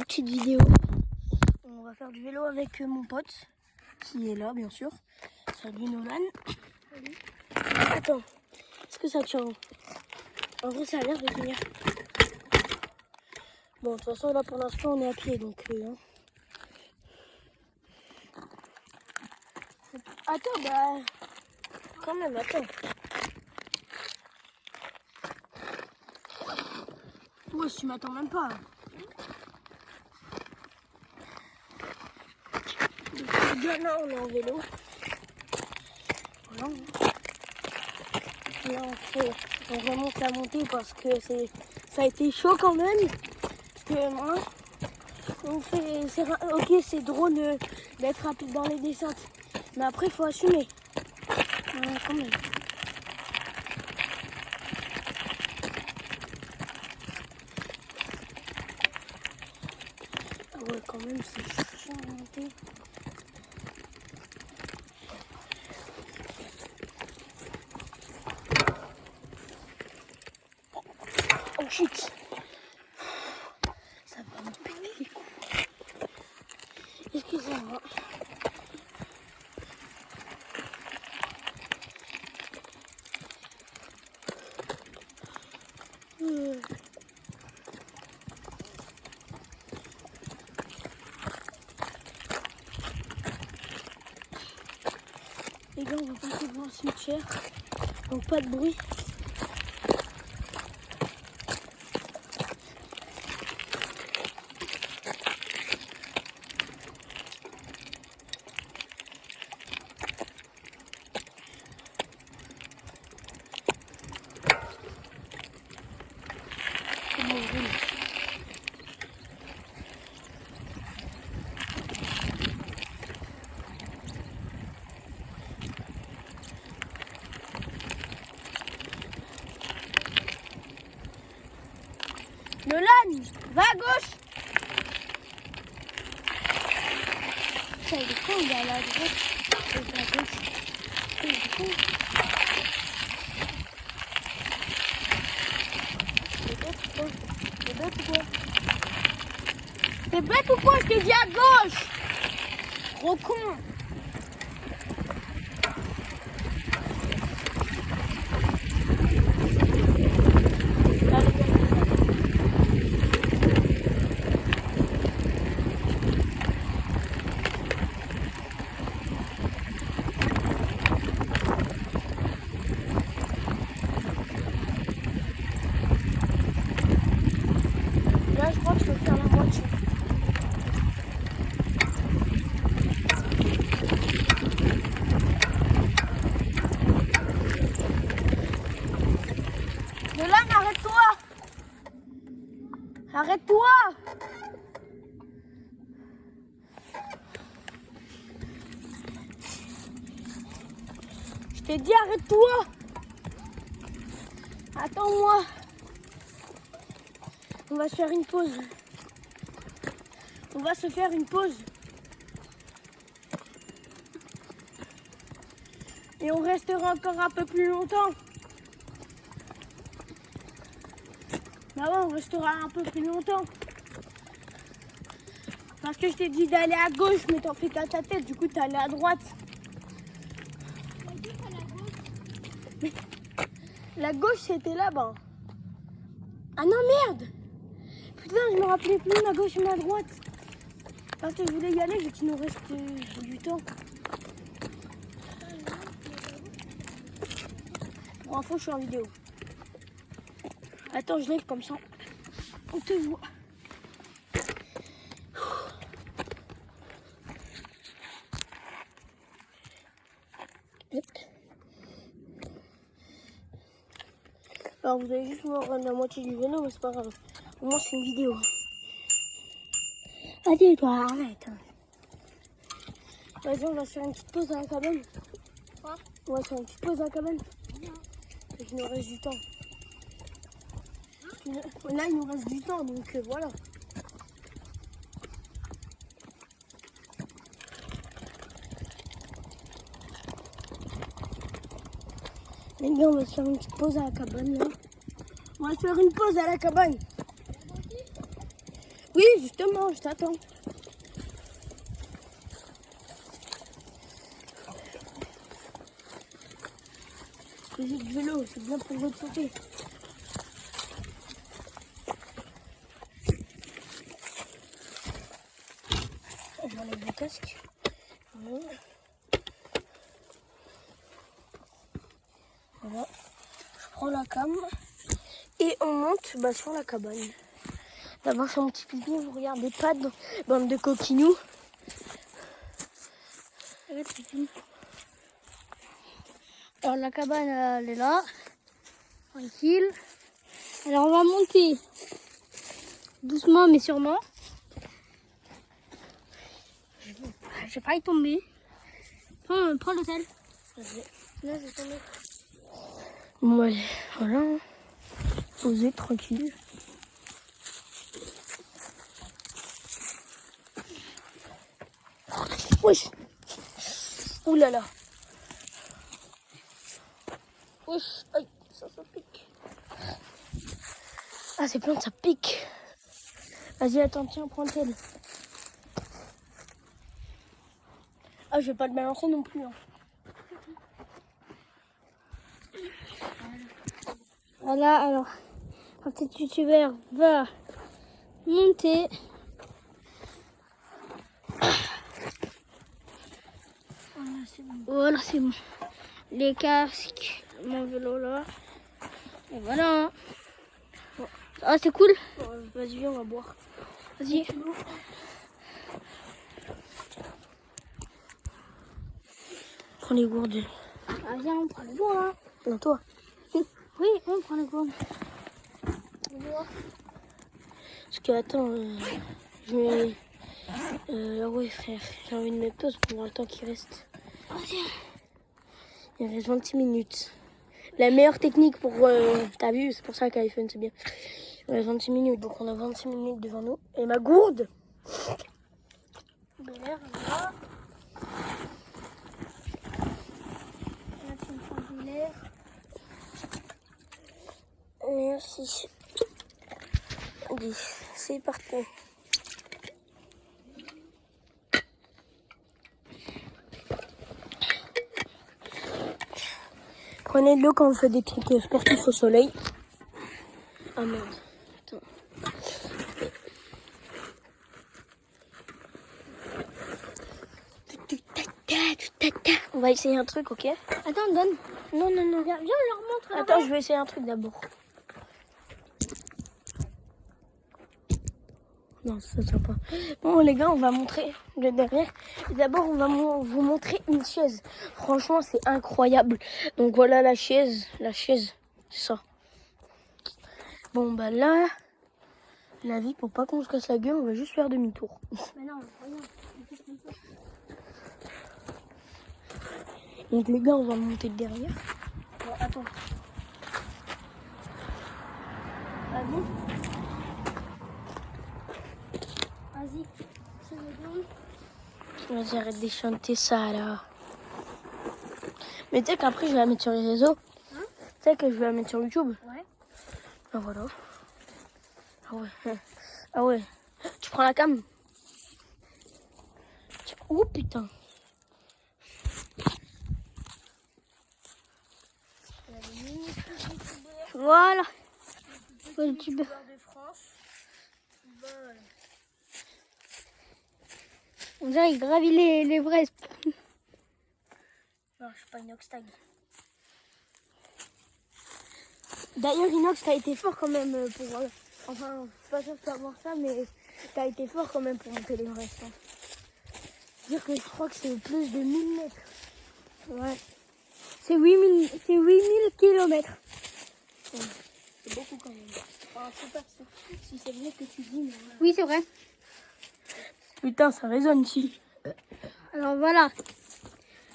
Petite vidéo, on va faire du vélo avec mon pote qui est là bien sûr. Salut Nolan. Salut. Attends, est-ce que ça tient? En vrai ça a l'air de tenir. Bon, de toute façon là pour l'instant on est à pied donc Attends, bah quand même, attends. Ouais, tu m'attends même pas. Là, on est en vélo. Voilà. Là, on remonte la montée parce que ça a été chaud quand même. Parce que moi, ok, c'est drôle d'être rapide dans les descentes. Mais après, il faut assumer. Voilà, quand même. Ah ouais, quand même, c'est chiant à monter. Oh shit! Ça va me péter les couilles. Excusez-moi. Les gars, on va passer devant un cimetière, donc pas de bruit. Nolan, va à gauche. Ça, il est con, il est à la droite. Il est à gauche. Il est con. T'es bête ou quoi? T'es bête ou quoi? Je t'ai dit à gauche. Gros con. Là, je crois que je peux faire la moitié. Nolan, arrête-toi! Arrête-toi! Je t'ai dit arrête-toi! Attends-moi! On va se faire une pause. On va se faire une pause. Et on restera encore un peu plus longtemps. Bah ouais, on restera un peu plus longtemps. Parce que je t'ai dit d'aller à gauche, mais t'en fais qu'à ta tête, du coup t'es allé à droite. Mais la gauche c'était là-bas. Ah non merde! Putain, je me rappelais plus ma gauche et ma droite. Parce que je voulais y aller vu qu'il nous reste du temps. Pour info, je suis en vidéo. Attends, je lève comme ça. On te voit. Alors vous allez juste voir la moitié du vélo, mais c'est pas grave. Au moins c'est une vidéo. Allez toi, arrête. Vas-y, on va se faire une petite pause à la cabane. Quoi? On va se faire une petite pause à la cabane. Et qu'il nous reste du temps. Là il nous reste du temps, donc voilà. Les gars, on va se faire une petite pause à la cabane là. On va se faire une pause à la cabane. Oui. justement, je t'attends. Physique du vélo, c'est bien pour votre santé. J'enlève le casque. Voilà. Je prends la cam et on monte sur la cabane. D'abord, je fais mon petit pipi, vous regardez pas, bande de coquinous. Alors la cabane, elle est là, tranquille. Alors on va monter doucement mais sûrement. J'ai failli tomber. Prends l'hôtel. Là, j'ai tombé. Bon, allez, voilà. Posé, tranquille. Wesh. Ouh là là. Wesh. Aïe, ça pique. Ah, ces plantes, ça pique. Vas-y, attends, tiens, prends le tel. Ah, je vais pas le balancer non plus. Hein. Voilà, alors, un petit youtubeur va monter. Voilà, c'est bon. Les casques, mon vélo là. Et voilà. Bon. Ah, c'est cool. Vas-y, viens, on va boire. Vas-y. Prends les gourdes. Ah, viens, on prend les gourdes là. Non, toi. Oui, on prend les gourdes. Parce que, attends, je mets. Ouais, frère, j'ai envie de mettre pause pour voir le temps qui reste. Il reste 26 minutes. La meilleure technique pour. T'as vu, c'est pour ça qu'iPhone c'est bien. Il reste 26 minutes, donc on a 26 minutes devant nous. Et ma gourde de l'air, là. Merci. Allez, c'est parti. Prenez de l'eau quand on fait des trucs sportifs au soleil. Ah merde. Attends. On va essayer un truc, ok? Attends, donne. Non. Viens, on leur montre. Attends, je vais essayer un truc d'abord. Non, ça sent pas. Bon, les gars, on va montrer le derrière. D'abord, on va vous montrer une chaise. Franchement, c'est incroyable. Donc voilà la chaise. La chaise, c'est ça. Bon, bah là, la vie, pour pas qu'on se casse la gueule, on va juste faire demi-tour. Mais non, donc les gars, on va monter le derrière. Bon, attends. Vas-y. Vas-y, arrête de chanter ça là. Mais tu sais qu'après je vais la mettre sur les réseaux. Hein? Tu sais que je vais la mettre sur YouTube. Ouais. Ah voilà. Ah ouais. Ah ouais. Tu prends la cam. Oh putain. Voilà. YouTubeur de France. On dirait qu'il gravit l'Everest. Non, je suis pas Inox Tag. D'ailleurs, Inox, t'as été fort quand même pour... enfin, je suis pas sûr de savoir ça, mais t'as été fort quand même pour monter l'Everest. Hein. Dire que je crois que c'est plus de 1000 mètres. Ouais. C'est 8000 kilomètres. Ouais. C'est beaucoup quand même. Enfin, je sais pas si c'est vrai que tu dis, mais... Oui, c'est vrai. Putain, ça résonne ici. Alors voilà.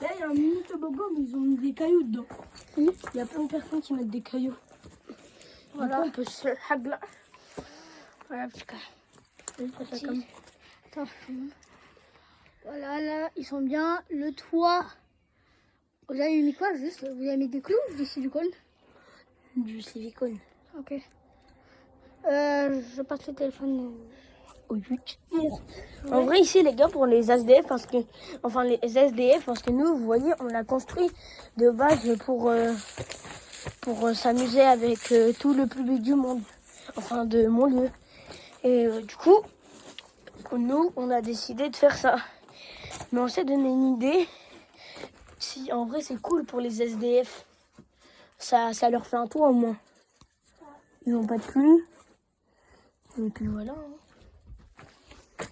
Là, il y a un mini toboggan, mais ils ont mis des cailloux dedans. Oui. Il y a plein de personnes qui mettent des cailloux. Voilà. Donc, on peut se hagla. Voilà, petit cas. Attends. Voilà, là, ils sont bien. Le toit. Vous avez mis quoi juste? Vous avez mis des clous ou du silicone? Du silicone. Ok. Je passe le téléphone Oui. En vrai, ici, les gars, pour les SDF, les SDF, parce que nous, vous voyez, on l'a construit de base pour s'amuser avec tout le public du monde, enfin de mon lieu. Et du coup, nous, on a décidé de faire ça. Mais on s'est donné une idée. Si, en vrai, c'est cool pour les SDF. Ça leur fait un tour au moins. Ils n'ont pas de pluie. Et puis voilà.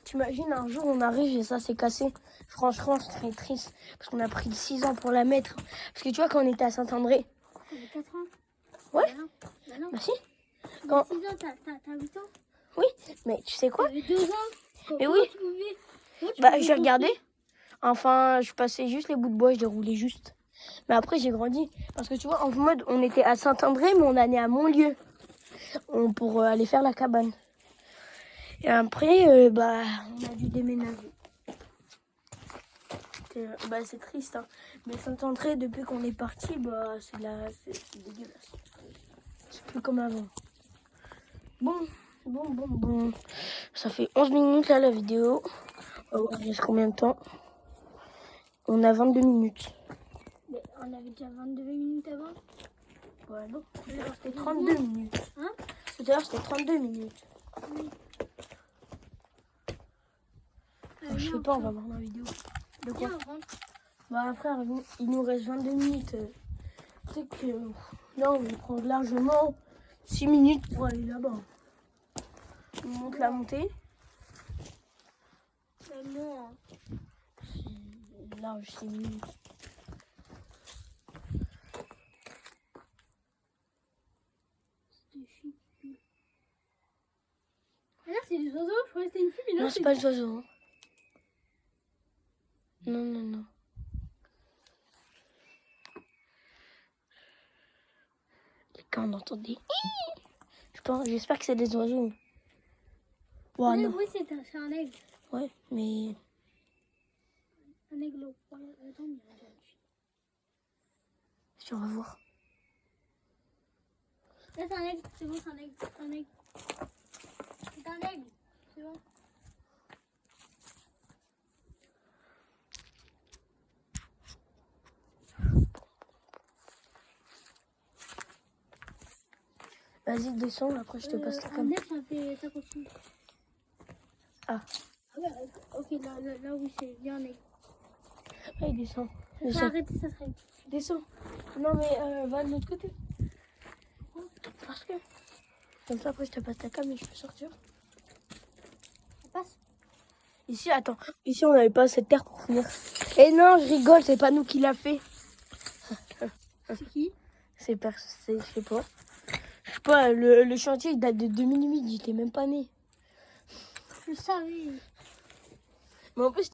T'imagines, un jour, on arrive et ça s'est cassé. Franchement, c'est très triste. Parce qu'on a pris 6 ans pour la mettre. Parce que tu vois, quand on était à Saint-André... T'avais 4 ans. Ouais. Bah non. Bah si. Quand... 6 ans, t'as 8 ans. Oui, mais tu sais quoi? T'avais 2 ans. Mais oui. Bah, j'ai regardé. Enfin, je passais juste les bouts de bois, je déroulais juste. Mais après, j'ai grandi. Parce que tu vois, en mode, on était à Saint-André, mais on allait à Montlieu. Pour aller faire la cabane. Et après, on a dû déménager. C'est triste, hein. Mais Saint-André, depuis qu'on est parti, c'est dégueulasse. C'est plus comme avant. Bon. Ça fait 11 minutes là la vidéo. On va voir il reste combien de temps. On a 22 minutes. Mais on avait déjà 22 minutes avant. Ouais, non. C'était 32 minutes. Hein? Tout à l'heure, c'était 32 minutes. Oui. Je sais pas, on va voir dans la vidéo. De quoi? Bah frère, il nous reste 22 minutes. Tu sais que là, on va prendre largement 6 minutes pour aller là-bas. On monte la montée. Non. C'est large, 6 minutes. Là, c'est des oiseaux, je croyais que c'était une fille, mais Non, c'est pas les oiseaux. Hein. Non. Et quand on entend des... J'espère que c'est des oiseaux. Ouais, non. Oui, c'est un aigle. Ouais, mais... Un aigle. Attends, on va voir. Là, c'est un aigle. C'est bon, c'est un aigle. C'est un aigle. C'est bon. Vas-y, descends, après je te passe la caméra. Ça continue. Ah. Ouais, ok, là oui, c'est bien un aigle. Allez, descends. Faut arrêter ça très vite. Descends. Non, mais va de l'autre côté. Parce que... Comme ça, après je te passe la caméra et je peux sortir. Ça passe. Ici, attends. Ici, on n'avait pas cette terre pour finir. Et non, je rigole, c'est pas nous qui l'a fait. C'est qui? Je sais pas. Je sais pas, le chantier il date de 2008, j'étais même pas né. Je savais. Mais en plus,